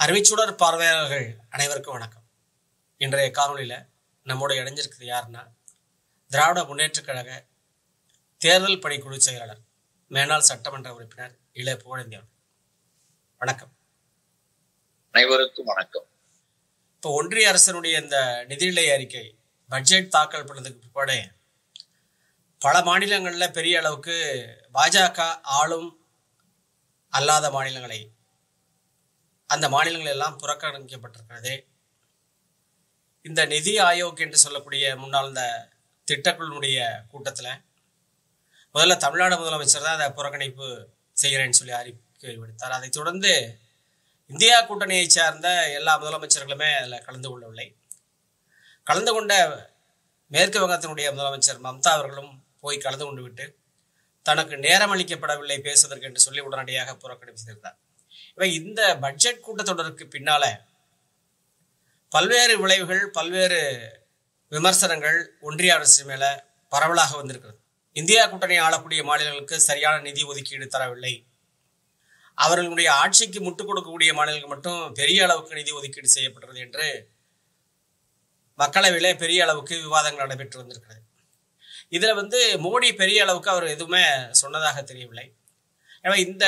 அறிவிச்சுடர் பார்வையாளர்கள் அனைவருக்கும் வணக்கம். இன்றைய காணொலியில் நம்மோட இணைஞ்சிருக்கிறது யாருன்னா, திராவிட முன்னேற்றக் கழக தேர்தல் பணிக்குழு செயலாளர், மேனாள் சட்டமன்ற உறுப்பினர் இளைய புகழேந்தி அவர்கள். வணக்கம். அனைவருக்கும் வணக்கம். இப்போ ஒன்றிய அரசனுடைய இந்த நிதிநிலை அறிக்கை பட்ஜெட் தாக்கல் பண்ணதுக்கு பிற்பாடு பல மாநிலங்களில் பெரிய அளவுக்கு பாஜக ஆளும் அல்லாத மாநிலங்களை அந்த மாநிலங்கள் எல்லாம் புறக்கணிக்கப்பட்டிருக்கிறது. இந்த நிதி ஆயோக் என்று சொல்லக்கூடிய முன்னாள் இந்த திட்டக்குழுனுடைய கூட்டத்தில் முதல்ல தமிழ்நாடு முதலமைச்சர் தான் அதை புறக்கணிப்பு செய்கிறேன்னு சொல்லி அறிக்கை விடுத்தார். அதைத் தொடர்ந்து இந்தியா கூட்டணியை சார்ந்த எல்லா முதலமைச்சர்களுமே அதில் கலந்து கொள்ளவில்லை. கலந்து கொண்ட மேற்கு வங்கத்தினுடைய முதலமைச்சர் மம்தா அவர்களும் போய் கலந்து கொண்டு விட்டு தனக்கு நேரம் அளிக்கப்படவில்லை பேசுவதற்கு என்று சொல்லி உடனடியாக புறக்கணிப்பு செய்திருந்தார். இவை இந்த பட்ஜெட் கூட்டத்தொடருக்கு பின்னால பல்வேறு விளைவுகள், பல்வேறு விமர்சனங்கள் ஒன்றிய அரசு மேல பரவலாக வந்திருக்கிறது. இந்தியா கூட்டணி ஆளக்கூடிய மாநிலங்களுக்கு சரியான நிதி ஒதுக்கீடு தரவில்லை, அவர்களுடைய ஆட்சிக்கு முட்டுக் கொடுக்கக்கூடிய மாநிலங்களுக்கு மட்டும் பெரிய அளவுக்கு நிதி ஒதுக்கீடு செய்யப்பட்டது என்று மக்களவையிலே பெரிய அளவுக்கு விவாதங்கள் நடைபெற்று வந்திருக்கிறது. இதுல மோடி பெரிய அளவுக்கு அவர் எதுவுமே சொன்னதாக தெரியவில்லை. எனவே இந்த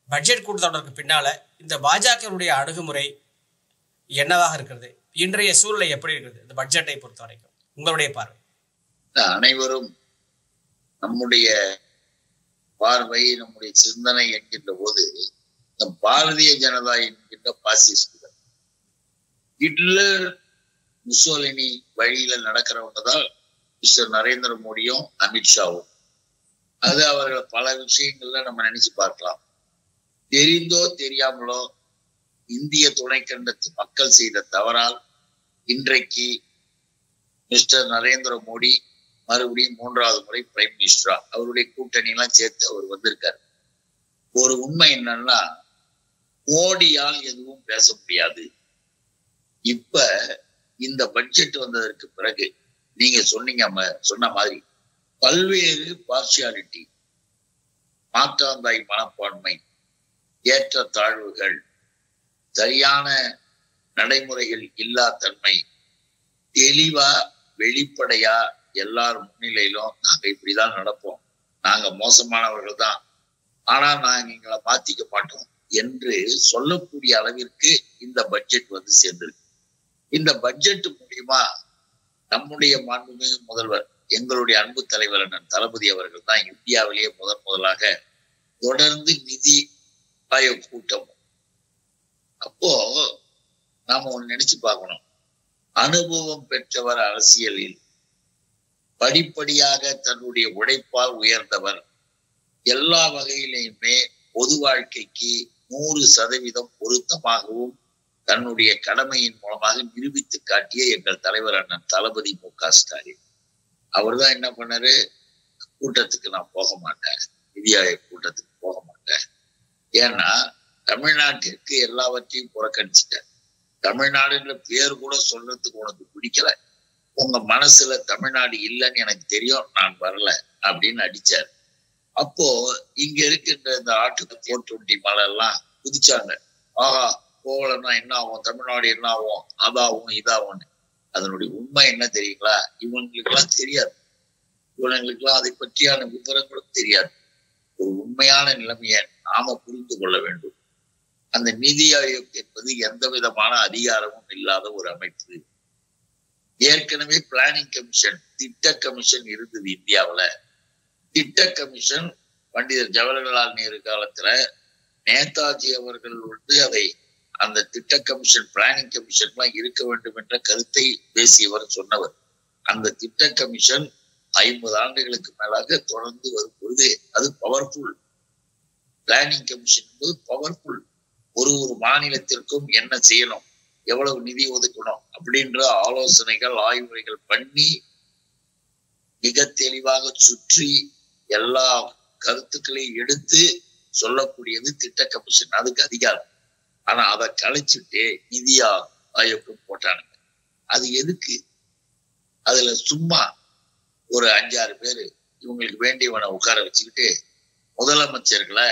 பட்ஜெட் கூட்டத்தொடருக்கு பின்னால இந்த பாஜகவுடைய அணுகுமுறை என்னவாக இருக்கிறது, இன்றைய சூழ்நிலை எப்படி இருக்கிறது இந்த பட்ஜெட்டை பொறுத்த வரைக்கும் உங்களுடைய பார்வை? அனைவரும் நம்முடைய பார்வை, நம்முடைய சிந்தனை என்கின்ற போது இந்த பாரதிய ஜனதா என்கின்ற பாசிஸ்டுகள், ஹிட்லர் முசோலினி வழியில நடக்கிறவங்க தான் மிஸ்டர் நரேந்திர மோடியும் அமித்ஷாவும். அது அவர்கள் பல விஷயங்கள்ல நம்ம நினைச்சு பார்க்கலாம். தெரிந்தோ தெரியாமலோ இந்திய துணைக்கண்டத்து மக்கள் செய்த தவறால் இன்றைக்கு மிஸ்டர் நரேந்திர மோடி மறுபடியும் 3வது முறை பிரைம் மினிஸ்டரா அவருடைய கூட்டணி எல்லாம் சேர்த்து அவர் வந்திருக்காரு. ஒரு உண்மை என்னன்னா, மோடியால் எதுவும் பேச முடியாது. இப்ப இந்த பட்ஜெட் வந்ததற்கு பிறகு நீங்க சொன்ன மாதிரி பல்வேறு பார்சியாலிட்டி, மாற்றாந்தாய் மனப்பான்மை, ஏற்ற தாழ்வுகள், சரியான நடைமுறைகள் இல்லா தன்மை, தெளிவா வெளிப்படையா எல்லார் முன்னிலையிலும் நாங்க இப்படிதான் நடப்போம், நாங்க மோசமானவர்கள் தான், ஆனா நாங்க எங்களை மாத்திக்க மாட்டோம் என்று சொல்லக்கூடிய அளவிற்கு இந்த பட்ஜெட் சேர்ந்திருக்கு. இந்த பட்ஜெட் மூலியமா நம்முடைய மாண்புமிகு முதல்வர், எங்களுடைய அன்பு தலைவர் அண்ணன் தளபதி அவர்கள் தான் இந்தியாவிலேயே முதலாக தொடர்ந்து நிதி ஆயோக் கூட்டம். அப்போ நாம ஒண்ணு நினைச்சு பார்க்கணும், அனுபவம் பெற்றவர், அரசியலில் படிப்படியாக தன்னுடைய உழைப்பால் உயர்ந்தவர், எல்லா வகையிலையுமே பொது வாழ்க்கைக்கு 100% பொருத்தமாகவும் தன்னுடைய கடமையின் மூலமாக நிரூபித்து காட்டிய எங்கள் தலைவர் அண்ணன் தளபதி மு.க. ஸ்டாலின். அவர் தான் என்ன பண்ணாரு, கூட்டத்துக்கு நான் போக மாட்டேன், நிதி ஆயோக் கூட்டத்துக்கு போக மாட்டேன், ஏன்னா தமிழ்நாட்டிற்கு எல்லாவற்றையும் புறக்கணிச்சிட்டேன், தமிழ்நாடுன்ற பேர் கூட சொல்றதுக்கு உனக்கு பிடிக்கல, உங்க மனசுல தமிழ்நாடு இல்லைன்னு எனக்கு தெரியும், நான் வரல அப்படின்னு அடிச்சாரு. அப்போ இங்க இருக்கின்ற இந்த ஆட்டுக்கு 420 மலை எல்லாம் குதிச்சாங்க. ஆஹா, போகலன்னா என்ன ஆகும், தமிழ்நாடு என்ன ஆகும், அதாகும் இதாகும்னு. அதனுடைய உண்மை என்ன தெரியுங்களா, இவங்களுக்கு எல்லாம் தெரியாது, இவங்களுக்கு எல்லாம் அதை பற்றியான விவரங்களும் தெரியாது. ஒரு உண்மையான நிலைமையை நாம புரிந்து கொள்ள வேண்டும். அந்த நிதி ஆயோக் என்பது எந்த விதமான அதிகாரமும் இல்லாத ஒரு அமைப்பு. ஏற்கனவே பிளானிங் கமிஷன், திட்ட கமிஷன் இருந்தது இந்தியாவில. திட்ட கமிஷன் பண்டிதர் ஜவஹர்லால் நேரு காலத்துல நேதாஜி அவர்கள் அதை அந்த திட்ட கமிஷன், பிளானிங் கமிஷன் எல்லாம் இருக்க வேண்டும் என்ற கருத்தை பேசியவர், சொன்னவர். அந்த திட்ட கமிஷன் 50 ஆண்டுகளுக்கு மேலாக தொடர்ந்து வரும் பொழுது அது பவர்ஃபுல். பிளானிங் கமிஷன் என்பது பவர்ஃபுல். ஒரு மாநிலத்திற்கும் என்ன செய்யணும், எவ்வளவு நிதி ஒதுக்கணும் அப்படின்ற ஆலோசனைகள், ஆய்வுகள் பண்ணி மிக தெளிவாக சுற்றி எல்லா கருத்துக்களையும் எடுத்து சொல்லக்கூடியது திட்ட கமிஷன், அதுக்கு அதிகாரம். ஆனா அதை கலைச்சிட்டு நிதி ஆயோக்கு போட்டானுங்க. அது எதுக்கு? அதுல சும்மா ஒரு 5-6 பேரு இவங்களுக்கு வேண்டியவனை உட்கார வச்சுக்கிட்டு முதலமைச்சர்களை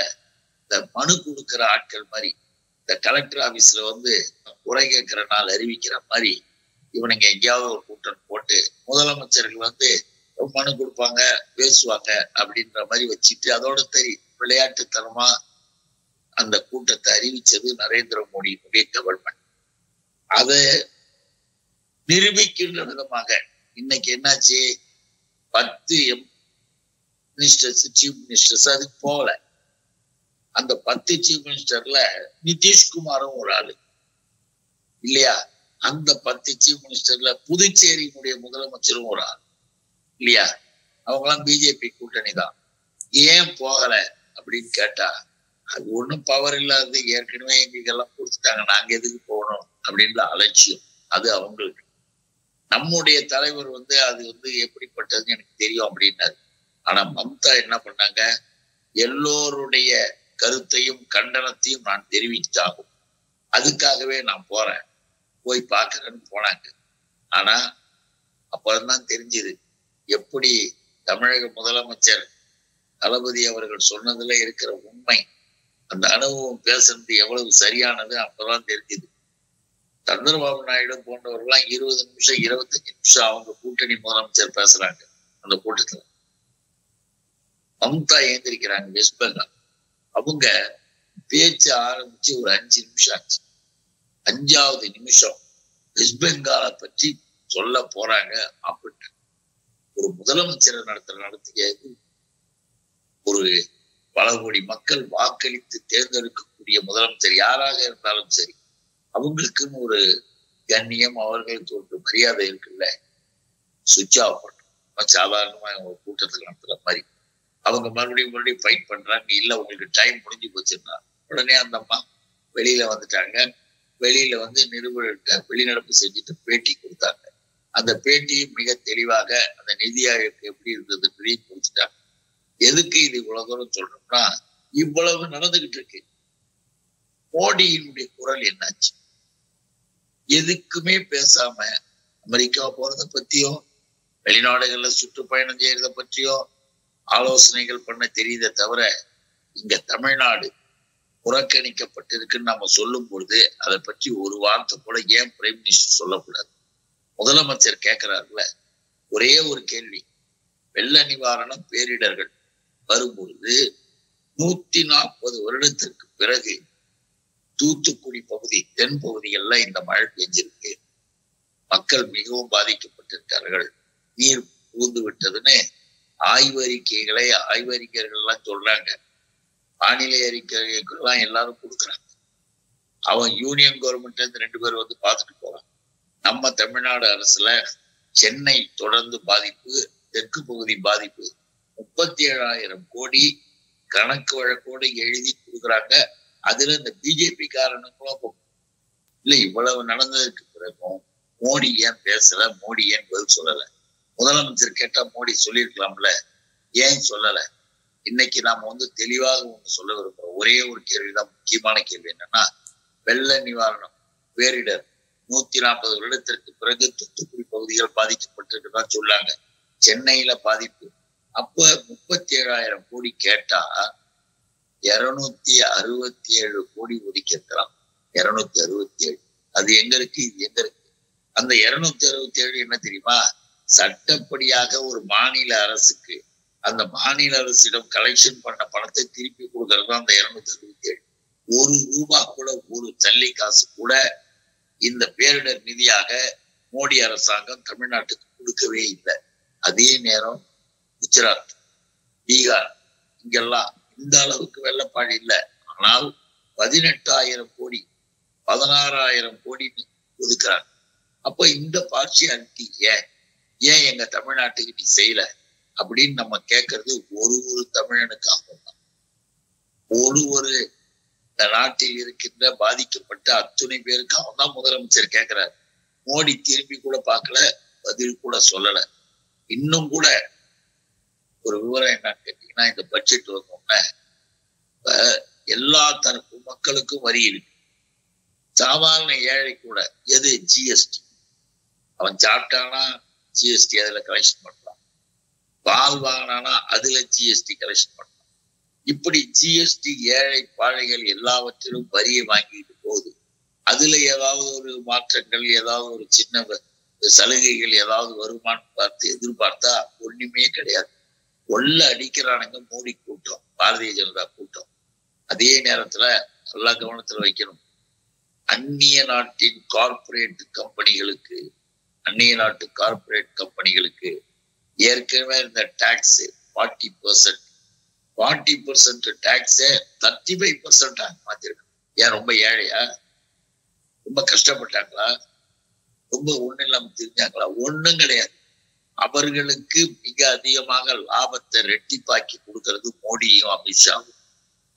இந்த மனு கொடுக்கிற ஆட்கள் மாதிரி இந்த கலெக்டர் ஆபீஸ்ல வந்து குறை கேட்கிற நாள் அறிவிக்கிற மாதிரி இவனுங்க எங்கேயாவது ஒரு கூட்டம் போட்டு முதலமைச்சர்கள் வந்து மனு கொடுப்பாங்க, பேசுவாங்க அப்படின்ற மாதிரி வச்சுட்டு அதோட சரி விளையாட்டுத்தனமா அந்த கூட்டத்தை அறிவிச்சது நரேந்திர மோடியினுடைய கவர்மெண்ட். அதை நிரூபிக்கின்ற விதமாக இன்னைக்கு என்னாச்சு, 10 மினிஸ்டர்ஸ், சீஃப் மினிஸ்டர்ஸ் அதுக்கு போகல. அந்த 10 சீஃப் மினிஸ்டர்ல நிதிஷ்குமாரும் ஒரு ஆளு இல்லையா? அந்த 10 சீஃப் மினிஸ்டர்ல புதுச்சேரியினுடைய முதலமைச்சரும் ஒரு ஆள் இல்லையா? அவங்கெல்லாம் பிஜேபி கூட்டணி தான். ஏன் போகல அப்படின்னு கேட்டா, அது ஒண்ணும் பவர் இல்லாதது, ஏற்கனவே எங்களுக்கெல்லாம் கொடுத்துட்டாங்க, நாங்க எதுக்கு போகணும் அப்படின்ற அலட்சியம் அது அவங்களுக்கு. நம்முடைய தலைவர் வந்து அது வந்து எப்படிப்பட்டதுன்னு எனக்கு தெரியும் அப்படின்னாரு. ஆனா மம்தா என்ன பண்ணாங்க, எல்லோருடைய கருத்தையும் கண்டனத்தையும் நான் தெரிவித்தாகும், அதுக்காகவே நான் போறேன், போய் பார்க்கறேன்னு போனாங்க. ஆனா அப்பதான் தெரிஞ்சது எப்படி தமிழக முதலமைச்சர் தளபதி அவர்கள் சொன்னதுல இருக்கிற உண்மை, அந்த அனுபவம் பேசுறது எவ்வளவு சரியானது அப்பதான் தெரிஞ்சது. சந்திரபாபு நாயுடு போன்றவர்கள்லாம் 20 நிமிஷம் 25 நிமிஷம் அவங்க கூட்டணி முதலமைச்சர் பேசுறாங்க அந்த கூட்டத்துல. மம்தா ஏந்திரிக்கிறாங்க வெஸ்ட் பெங்கால், அவங்க பேச்சு ஆரம்பிச்சு ஒரு 5 நிமிஷம் ஆச்சு. 5வது நிமிஷம் வெஸ்ட் பெங்காலை பற்றி சொல்ல போறாங்க. அப்படின்னு ஒரு முதலமைச்சரை நடத்திய ஒரு பல கோடி மக்கள் வாக்களித்து தேர்ந்தெடுக்கக்கூடிய முதலமைச்சர் யாராக இருந்தாலும் சரி, அவங்களுக்குன்னு ஒரு கண்ணியம், அவர்களுக்கு ஒரு மரியாதை இருக்குல்ல. சுவிட்ச் ஆஃப் பண்ணும் சாதாரணமா ஒரு கூட்டத்துக்கு நடத்துற மாதிரி அவங்க மறுபடியும் ஃபைட் பண்றாங்க. இல்ல உங்களுக்கு டைம் முடிஞ்சு போச்சுன்னா உடனே அந்த அம்மா வெளியில வந்துட்டாங்க. வெளியில வந்து நிருபர்கிட்ட வெளிநடப்பு செஞ்சுட்டு பேட்டி கொடுத்தாங்க. அந்த பேட்டி மிக தெளிவாக அந்த நிதி ஆயோக் எப்படி இருந்ததுன்றதையும் கொடுத்துட்டாங்க. எதுக்கு இது இவ்வளவு தூரம் சொல்றோம்னா, இவ்வளவு நடந்துகிட்டு இருக்கு. மோடியினுடைய குரல் என்னாச்சு? எதுக்குமே பேசாம அமெரிக்கா போறத பத்தியோ வெளிநாடுகள்ல சுற்றுப்பயணம் செய்யறத பற்றியோ ஆலோசனைகள் பண்ண தெரியுதே தவிர, இங்க தமிழ்நாடு புறக்கணிக்கப்பட்டிருக்குன்னு நம்ம சொல்லும் பொழுது அதை பற்றி ஒரு வார்த்தை கூட ஏன் பிரைம் மினிஸ்டர் சொல்லக்கூடாது? முதலமைச்சர் கேட்கிறாருல, ஒரே ஒரு கேள்வி, வெள்ள நிவாரணம் பேரிடர்கள் வரும்பொழுது 140 வருடத்திற்கு பிறகு தூத்துக்குடி பகுதி தென் பகுதிகள்ல இந்த மழை பெஞ்சிருக்கு, மக்கள் மிகவும் பாதிக்கப்பட்டிருக்கார்கள், நீர் புகுந்து விட்டதுன்னு ஆய்வறிக்கைகள் எல்லாம் சொல்றாங்க. வானிலை அறிக்கைகள்லாம் எல்லாரும் கொடுக்குறாங்க. அவன் யூனியன் கவர்மெண்ட்ல இருந்து 2 பேர் வந்து பார்த்துட்டு போறான். நம்ம தமிழ்நாடு அரசுல சென்னை தொடர்ந்து பாதிப்பு, தெற்கு பகுதி பாதிப்பு, 37,000 கோடி கணக்கு வழக்கோடு எழுதி கொடுக்குறாங்க. அதுல இந்த பிஜேபி காரணங்களும் இல்ல. இவ்வளவு நடந்ததுக்கு பிறகும் மோடி ஏன் பேசல, மோடி ஏன் பதில் சொல்லல? முதலமைச்சர் கேட்டா மோடி சொல்லியிருக்கலாம்ல, ஏன் சொல்லல? இன்னைக்கு நாம வந்து தெளிவாக ஒண்ணு சொல்ல விரும்புறோம். ஒரே ஒரு கேள்விதான், முக்கியமான கேள்வி என்னன்னா, வெள்ள நிவாரணம் பேரிடர் 140 வருடத்திற்கு பிறகு தூத்துக்குடி பகுதிகள் பாதிக்கப்பட்டிருக்குதான் சொல்லாங்க. சென்னையில பாதிப்பு. அப்ப 37,000 கோடி கேட்டா 267 கோடி ஒதுக்கியிருக்கலாம். 267 அது எங்க இருக்கு, இது எங்க இருக்கு? அந்த 267 என்ன தெரியுமா? சட்டப்படியாக ஒரு மாநில அரசுக்கு அந்த மாநில அரசிடம் கலெக்ஷன் பண்ண பணத்தை திருப்பி கொடுக்கறது அந்த 267. ₹1 கூட, ஒரு சல்லி காசு கூட இந்த பேரிடர் நிதியாக மோடி அரசாங்கம் தமிழ்நாட்டுக்கு கொடுக்கவே இல்லை. அதே நேரம் குஜராத், பீகார் இங்கெல்லாம் இந்த அளவுக்கு வெள்ளப்பாடு இல்லை. ஆனால் 18,000 கோடி 16,000 கோடி ஒதுக்குறாங்க. அப்ப இந்த பார்ஷியாலிட்டி ஏன் எங்க தமிழ்நாட்டுக்கு நீ செய்யல அப்படின்னு நம்ம கேட்கறது ஒரு தமிழனுக்காக தான். ஒரு நாட்டில் இருக்கின்ற பாதிக்கப்பட்ட அத்துணை பேருக்கு அவன் தான் முதலமைச்சர் கேட்கிறாரு. மோடி திரும்பி கூட பார்க்கல, பதில் கூட சொல்லல. இன்னும் கூட ஒரு விவரம் என்னன்னு கேட்டீங்கன்னா, இந்த பட்ஜெட் வந்தோம்னா எல்லா தரப்பு மக்களுக்கும் வரி இருக்கு. சாதாரண ஏழை கூட எது ஜிஎஸ்டி, அவன் சாப்பிட்டானா ஜிஎஸ்டி அதுல கலெக்ஷன் பண்றான், பால் வாங்கினானா அதுல ஜிஎஸ்டி கலெக்ஷன் பண்றான். இப்படி ஜிஎஸ்டி ஏழை பாழைகள் எல்லாவற்றிலும் வரியை வாங்கிட்டு போகுது. அதுல ஏதாவது ஒரு மாற்றங்கள், ஏதாவது ஒரு சின்ன சலுகைகள் ஏதாவது வருமானு பார்த்து எதிர்பார்த்தா ஒண்ணுமே கிடையாது. ஒல்ல அடிக்கிறானுங்க மோடி கூட்டம், பாரதிய ஜனதா கூட்டம். அதே நேரத்துல நல்லா கவனத்துல வைக்கணும், அந்நிய நாட்டின் கார்பரேட் கம்பெனிகளுக்கு, அந்நிய நாட்டு கார்பரேட் கம்பெனிகளுக்கு ஏற்கனவே இந்த டாக்ஸ் 40% டாக்ஸ 35% மாத்திருக்காங்க. ஏன் ரொம்ப ஏழையா, ரொம்ப கஷ்டப்பட்டாங்களா, ரொம்ப ஒண்ணு இல்லாம தெரிஞ்சாங்களா? ஒண்ணும் கிடையாது. அவர்களுக்கு மிக அதிகமாக லாபத்தை ரெட்டிப்பாக்கி கொடுக்கிறது மோடியும் அமித்ஷாவும்.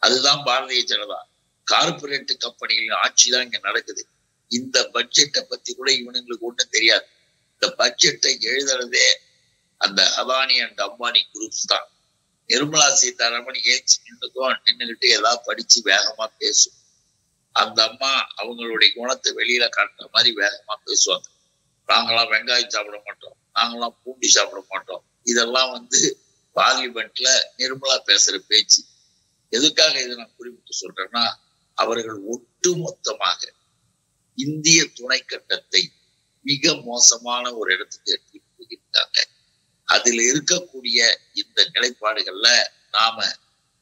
அதுதான் பாரதிய ஜனதா. கார்பரேட் கம்பெனிகளின் ஆட்சி தான் இங்க நடக்குது. இந்த பட்ஜெட்டை பத்தி கூட இவனுங்களுக்கு ஒண்ணும் தெரியாது. இந்த பட்ஜெட்டை எழுதுறதே அந்த அதானி அண்ட் அம்பானி குரூப்ஸ் தான். நிர்மலா சீதாராமன் ஏச்சு நின்னுகிட்டு ஏதாவது படிச்சு வேகமா பேசும். அந்த அம்மா அவங்களுடைய குணத்தை வெளியில காட்டுற மாதிரி வேகமா பேசுவாங்க. நாங்களாம் வெங்காயம் சாப்பிட மாட்டோம், நாங்களாம் பூண்டி சாப்பிட மாட்டோம். இதெல்லாம் பார்லிமெண்ட்ல நிர்மலா பேசுற பேச்சு. எதுக்காக இதை நான் குறிப்பிட்டு சொல்றேன்னா, அவர்கள் ஒட்டுமொத்தமாக இந்திய துணை கட்டத்தை மிக மோசமான ஒரு இடத்துக்கு எடுத்துட்டு போயிருக்காங்க. அதுல இருக்கக்கூடிய இந்த நிலைப்பாடுகள்ல நாம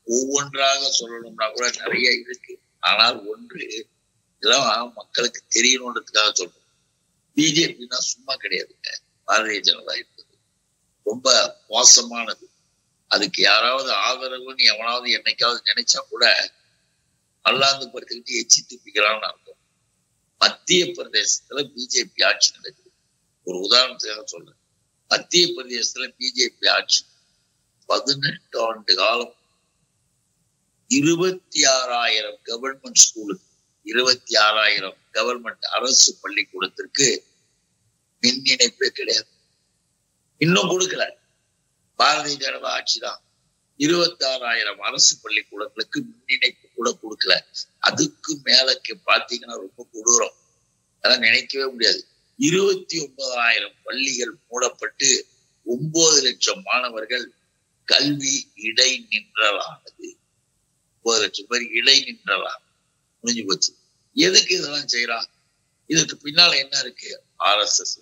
ஒவ்வொன்றாக சொல்லணும்னா கூட நிறைய இருக்கு. ஆனால் ஒன்று இதெல்லாம் மக்களுக்கு தெரியணுன்றதுக்காக சொல்றோம். பிஜேபின்னா சும்மா கிடையாதுங்க. பாரதிய ஜனதா இருந்தது ரொம்ப மோசமானது. அதுக்கு யாராவது ஆதரவுன்னு எவனாவது என்னைக்காவது நினைச்சா கூட அல்லாந்து படுத்துக்கிட்டு எச்சி துப்பிக்கிறான்னு அர்த்தம். மத்திய பிரதேசத்துல பிஜேபி ஆட்சி நடக்குது. ஒரு உதாரணத்துக்காக சொல்றேன். மத்திய பிரதேசத்துல பிஜேபி ஆட்சி 18 ஆண்டு காலம் 26,000 கவர்மெண்ட் ஸ்கூலுக்கு, 26,000 கவர்மெண்ட் அரசு பள்ளிக்கூடத்திற்கு மின் இணைப்பே கிடையாது. இன்னும் கொடுக்கல. பாரதிய ஜனதா ஆட்சி தான் 26,000 அரசு பள்ளிக்கூடங்களுக்கு மின் இணைப்பு கூட கொடுக்கல. அதுக்கு மேல பாத்தீங்கன்னா ரொம்ப கொடூரம். அதெல்லாம் நினைக்கவே முடியாது. 29,000 பள்ளிகள் மூடப்பட்டு 9 லட்சம் மாணவர்கள் கல்வி இடைநின்றலானது. 9 லட்சம் பேர் இடைநின்றலாம் முடிஞ்சு போச்சு. எதுக்கு இதெல்லாம் செய்யறான்? இதுக்கு பின்னால என்ன இருக்கு? RSS.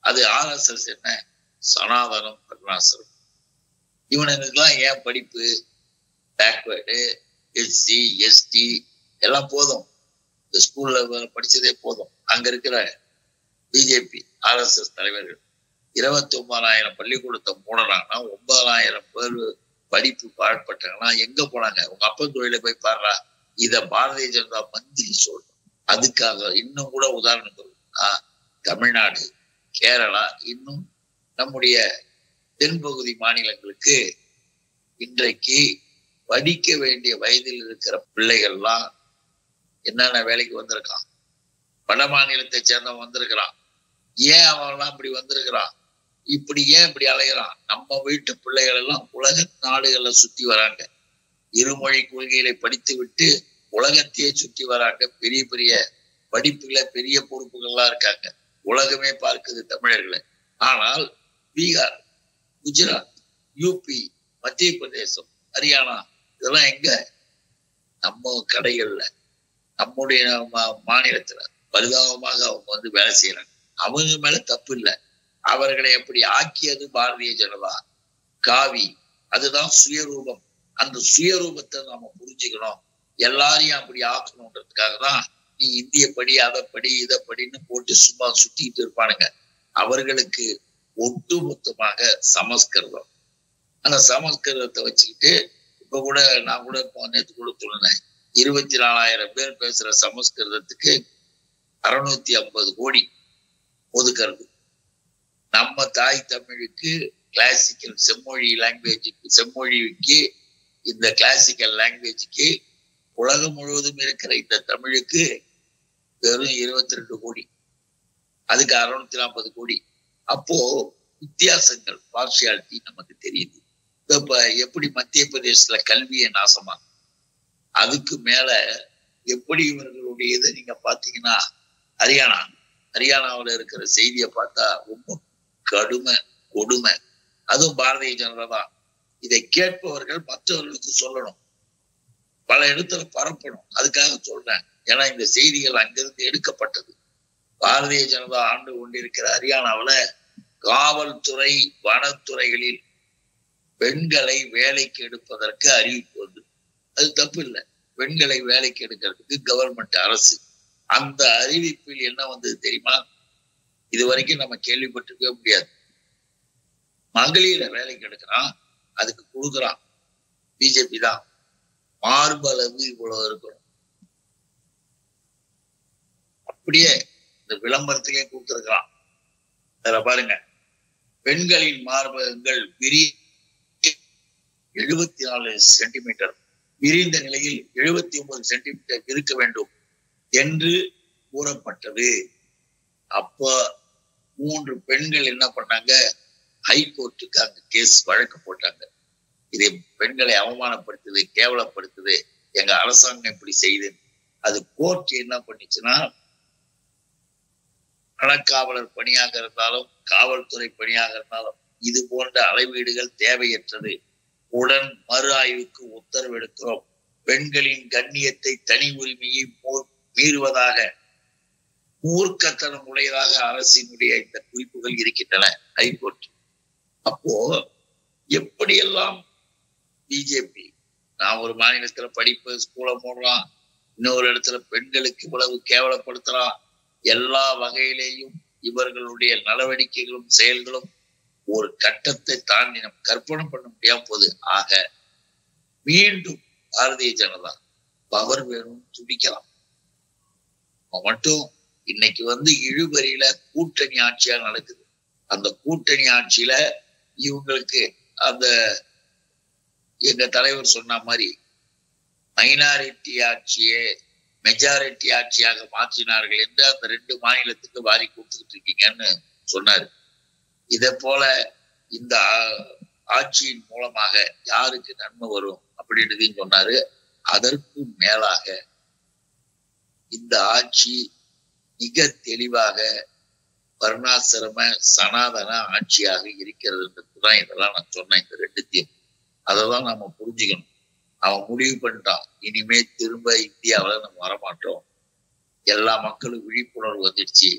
அது RSS என்ன? சனாதனம் கருணாசனம். இவனுக்கெல்லாம் ஏன் படிப்பு? பேக்வேர்டு, SC ST எல்லாம் போதும். இந்த ஸ்கூல்ல படிச்சதே போதும். அங்க இருக்கிற பிஜேபி RSS தலைவர்கள் 29,000 பள்ளிக்கூடத்தை மூடனாங்கன்னா 9,000 பேர் படிப்பு பாழ்பட்டாங்கன்னா எங்க போனாங்க? உங்க அப்பா தொழில போய் பாடுறா. இத பாரதிய ஜனதா மந்திரி சொல்றோம். அதுக்காக இன்னும் கூட உதாரணம் சொல்லணும்னா, தமிழ்நாடு, கேரளா, இன்னும் நம்முடைய தென்பகுதி மாநிலங்களுக்கு இன்றைக்கு படிக்க வேண்டிய வயதில் இருக்கிற பிள்ளைகள்லாம் என்னென்ன வேலைக்கு வந்திருக்கான்? வட மாநிலத்தை சேர்ந்தவன் வந்திருக்கிறான். ஏன் அவன்லாம் இப்படி வந்திருக்கிறான்? இப்படி ஏன் இப்படி அலைகிறான்? நம்ம வீட்டு பிள்ளைகள் எல்லாம் உலக நாடுகளை சுத்தி வராங்க. இருமொழி கொள்கைகளை படித்து விட்டு உலகத்தையே சுத்தி வராங்க. பெரிய பெரிய படிப்புல பெரிய பொறுப்புகள்லாம் இருக்காங்க. உலகமே பார்க்குது தமிழர்களை. ஆனால் பீகார், குஜராத், யூபி, மத்திய பிரதேசம், ஹரியானா இதெல்லாம் எங்க? நம்ம கடைகள்ல, நம்முடைய மாநிலத்துல பரிதாபமாக அவங்க வேலை செய்யறாங்க. அவங்க மேல தப்பு இல்லை. அவர்களை எப்படி ஆக்கியது பாரதிய ஜனதா. காவி அதுதான் சுயரூபம். அந்த சுயரூபத்தை நாம புரிஞ்சுக்கணும். எல்லாரையும் அப்படி ஆக்கணுன்றதுக்காக தான் நீ இந்திய படி, அதை படி, இதை படின்னு போட்டு சும்மா சுத்திட்டு இருப்பானுங்க. அவர்களுக்கு ஒட்டுமொத்தமாக சமஸ்கிருதம். அந்த சமஸ்கிருதத்தை வச்சுக்கிட்டு இப்ப கூட நான் கூட நேற்று கூட சொன்னேன், 24,000 பேர் பேசுற சமஸ்கிருதத்துக்கு 650 கோடி ஒதுக்கிறது. நம்ம தாய் தமிழுக்கு கிளாசிக்கல் செம்மொழி லாங்குவேஜுக்கு, செம்மொழிக்கு, இந்த கிளாசிக்கல் லாங்குவேஜுக்கு உலகம் முழுவதும் இருக்கிற இந்த தமிழுக்கு வெறும் 22 கோடி. அதுக்கு 640 கோடி. அப்போ வித்தியாசங்கள், பார்ஷியாலிட்டி நமக்கு தெரியுது. இப்ப எப்படி மத்திய பிரதேசத்துல கல்வியை நாசமா, அதுக்கு மேல எப்படி இவர்களுடைய இதை நீங்க பாத்தீங்கன்னா ஹரியானாவில் இருக்கிற செய்தியை பார்த்தா ரொம்ப கடுமை, கொடுமை. அதுவும் பாரதிய ஜனதா தான். இதை கேட்பவர்கள் மற்றவர்களுக்கு சொல்லணும். பல இடத்துல பரப்பணும். அதுக்காக சொல்றேன். ஏன்னா இந்த செய்திகள் அங்கிருந்து எடுக்கப்பட்டது. பாரதிய ஜனதா ஆண்டு கொண்டிருக்கிற ஹரியானாவுல காவல்துறை, வனத்துறைகளில் பெண்களை வேலைக்கு எடுப்பதற்கு அறிவிப்பு வந்து, அது தப்பு இல்லை. பெண்களை வேலைக்கு எடுக்கிறதுக்கு கவர்மெண்ட் அரசு அந்த அறிவிப்பில் என்ன வந்தது தெரியுமா? இது வரைக்கும் நம்ம கேள்விப்பட்டிருக்கவே முடியாது. மகளிரை வேலைக்கு எடுக்கிறான், அதுக்கு கொடுக்குறான் பிஜேபி தான். மார்பளவு இவ்வளவு இருக்கணும், அப்படியே இந்த விளம்பரத்துக்கே கொடுத்துருக்கிறான். அதுல பாருங்க, பெண்களின் மார்பகங்கள் 74 சென்டிமீட்டர், விரிந்த நிலையில் 79 சென்டிமீட்டர் இருக்க வேண்டும் என்று கூறப்பட்டது. அப்ப 3 பெண்கள் என்ன பண்ணாங்க, ஹைகோர்ட்டுக்கு அங்க கேஸ் வழக்கு போட்டாங்க. இது பெண்களை அவமானப்படுத்துது, கேவலப்படுத்துது, எங்க அரசாங்கம் இப்படி செய்யுது. அது கோர்ட் என்ன பண்ணிச்சுன்னா, கணக்காவலர் பணியாக இருந்தாலும் காவல்துறை பணியாக இருந்தாலும் இது போன்ற அளவீடுகள் தேவையற்றது, உடன் மறு ஆய்வுக்கு உத்தரவு எடுக்கிறோம். பெண்களின் கண்ணியத்தை, தனி உரிமையை மீறுவதாக, மூர்க்கத்தனம் உடையதாக அரசினுடைய இந்த குறிப்புகள் இருக்கின்றன ஹைகோர்ட். அப்போ எப்படியெல்லாம் பிஜேபி, நான் ஒரு மாநிலத்துல படிப்பு ஸ்கூல மூடுறான், இன்னொரு இடத்துல பெண்களுக்கு இவ்வளவு கேவலப்படுத்துறான். எல்லா வகையிலேயும் இவர்களுடைய நடவடிக்கைகளும் செயல்களும் ஒரு கட்டத்தை தாண்டி நம்ம கற்பனை பண்ண முடியாம போகுது. ஆக மீண்டும் பாரதிய ஜனதா பவர் வேணும் துடிக்கலாம். மட்டும் இன்னைக்கு வந்து இழுபறியில கூட்டணி ஆட்சியா நடக்குது. அந்த கூட்டணி ஆட்சியில இவங்களுக்கு அந்த எங்க தலைவர் சொன்ன மாதிரி மைனாரிட்டி ஆட்சியே மெஜாரிட்டி ஆட்சியாக மாற்றினார்கள் என்று அந்த 2 மாநிலத்துக்கு வாரி கொடுத்துக்கிட்டு இருக்கீங்கன்னு சொன்னாரு. இதை போல இந்த ஆட்சியின் மூலமாக யாருக்கு நன்மை வரும் அப்படின்றதையும் சொன்னாரு. அதற்கு மேலாக இந்த ஆட்சி மிக தெளிவாக வர்ணாசிரம சனாதன ஆட்சியாக இருக்கிறதுன்றதுதான் இதெல்லாம் நான் சொன்னேன். இந்த 2த்தையும் அதைதான் நாம புரிஞ்சுக்கணும். அவன் முடிவு பண்ணிட்டான், இனிமே திரும்ப இந்தியாவில நம்ம வரமாட்டோம். எல்லா மக்களும் விழிப்புணர்வு வந்துடுச்சு.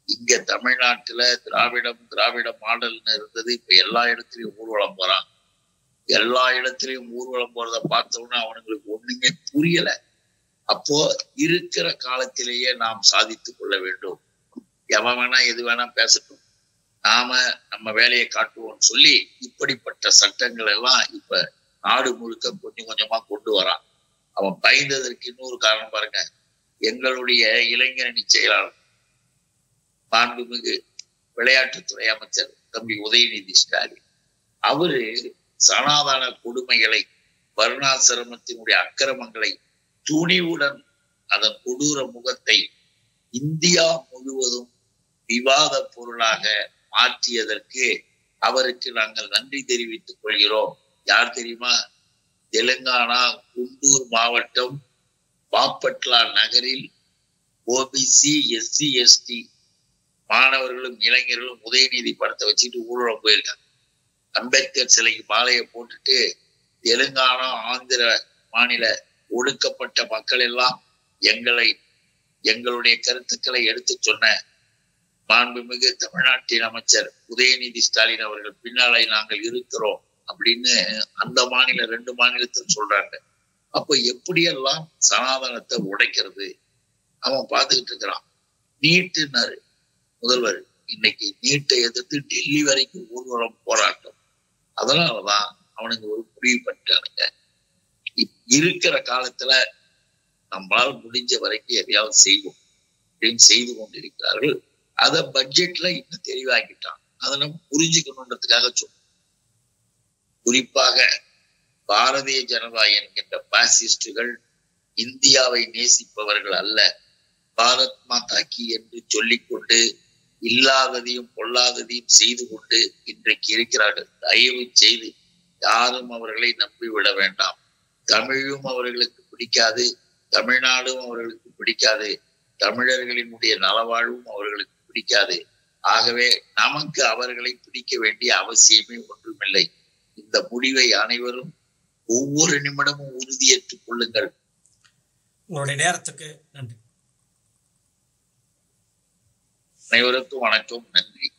இங்க தமிழ்நாட்டுல திராவிட மாடல்னு இருந்தது. இப்ப எல்லா இடத்துலயும் ஊர்வலம் போறான். எல்லா இடத்துலயும் ஊர்வலம் போறதை பார்த்தோம்னா அவனுங்களுக்கு ஒண்ணுமே புரியல. அப்போ இருக்கிற காலத்திலேயே நாம் சாதித்துக் கொள்ள வேண்டும். எவன் வேணா எது வேணா பேசட்டும், நாம நம்ம வேலையை காட்டுவோம்னு சொல்லி இப்படிப்பட்ட சட்டங்கள் எல்லாம் இப்ப நாடு முழுக்க கொஞ்சம் கொஞ்சமா கொண்டு வரான். அவன் பயந்ததற்கு இன்னொரு காரணம் பாருங்க. எங்களுடைய இளைஞரணி செயலாளர், மாண்புமிகு விளையாட்டுத்துறை அமைச்சர் தம்பி உதயநிதி ஸ்டாலின், அவரு சனாதன கொடுமைகளை, வர்ணாசிரமத்தினுடைய அக்கிரமங்களை, துணிவுடன் அதன் கொடூர முகத்தை இந்தியா முழுவதும் விவாத பொருளாக மாற்றியதற்கு அவருக்கு நாங்கள் நன்றி தெரிவித்துக் கொள்கிறோம். யார் தெரியுமா? தெலுங்கானா குண்டூர் மாவட்டம் பாப்பட்லா நகரில் ஓபிசி எஸ்சி எஸ்டி மாணவர்களும் இளைஞர்களும் உதயநிதி படத்தை வச்சுட்டு ஊர்வலம் போயிருக்காங்க. அம்பேத்கர் சிலைக்கு மாலையை போட்டுட்டு தெலுங்கானா ஆந்திர மாநில ஒடுக்கப்பட்ட மக்கள் எல்லாம் எங்களுடைய கருத்துக்களை எடுத்து சொன்ன மாண்புமிகு தமிழ்நாட்டின் அமைச்சர் உதயநிதி ஸ்டாலின் அவர்கள் பின்னாலே நாங்கள் இருக்கிறோம் அப்படின்னு அந்த மாநில 2 மாநிலத்தில் சொல்றாங்க. அப்ப எப்படியெல்லாம் சனாதனத்தை உடைக்கிறது அவன் பார்த்துக்கிட்டு இருக்கிறான். நீட்டுன்னாரு முதல்வர், இன்னைக்கு நீட்டை எதிர்த்து டெல்லி வரைக்கும் ஊர்வலம் போராட்டம். அதனாலதான் அவனுங்க ஒரு முடிவு பண்ணிட்டானுங்க. இருக்கிற காலத்துல நம்மளால முடிஞ்ச வரைக்கும் எதையாவது செய்வோம் அப்படின்னு செய்து கொண்டிருக்கிறார்கள். அதை பட்ஜெட்ல இன்னும் தெளிவாக்கிட்டான். அதை நம்ம புரிஞ்சுக்கணுன்றதுக்காக சொல்றோம். குறிப்பாக பாரதிய ஜனதா என்கின்ற பாசிஸ்டுகள் இந்தியாவை நேசிப்பவர்கள் அல்ல. பாரத் மாதா கி என்று சொல்லிக்கொண்டு இல்லாததையும் பொல்லாததையும் செய்து கொண்டு இன்றைக்கு இருக்கிறார்கள். தயவு செய்து யாரும் அவர்களை நம்பிவிட வேண்டாம். தமிழும் அவர்களுக்கு பிடிக்காது, தமிழ்நாடும் அவர்களுக்கு பிடிக்காது, தமிழர்களினுடைய நலவாழ்வும் அவர்களுக்கு பிடிக்காது. ஆகவே நமக்கு அவர்களை பிடிக்க வேண்டிய அவசியமே ஒன்றுமில்லை. இந்த முடிவை அனைவரும் ஒவ்வொரு நிமிடமும் உறுதியேற்றுக் கொள்ளுங்கள். உங்களுடைய நேரத்துக்கு நன்றி. அனைவருக்கும் வணக்கம், நன்றி.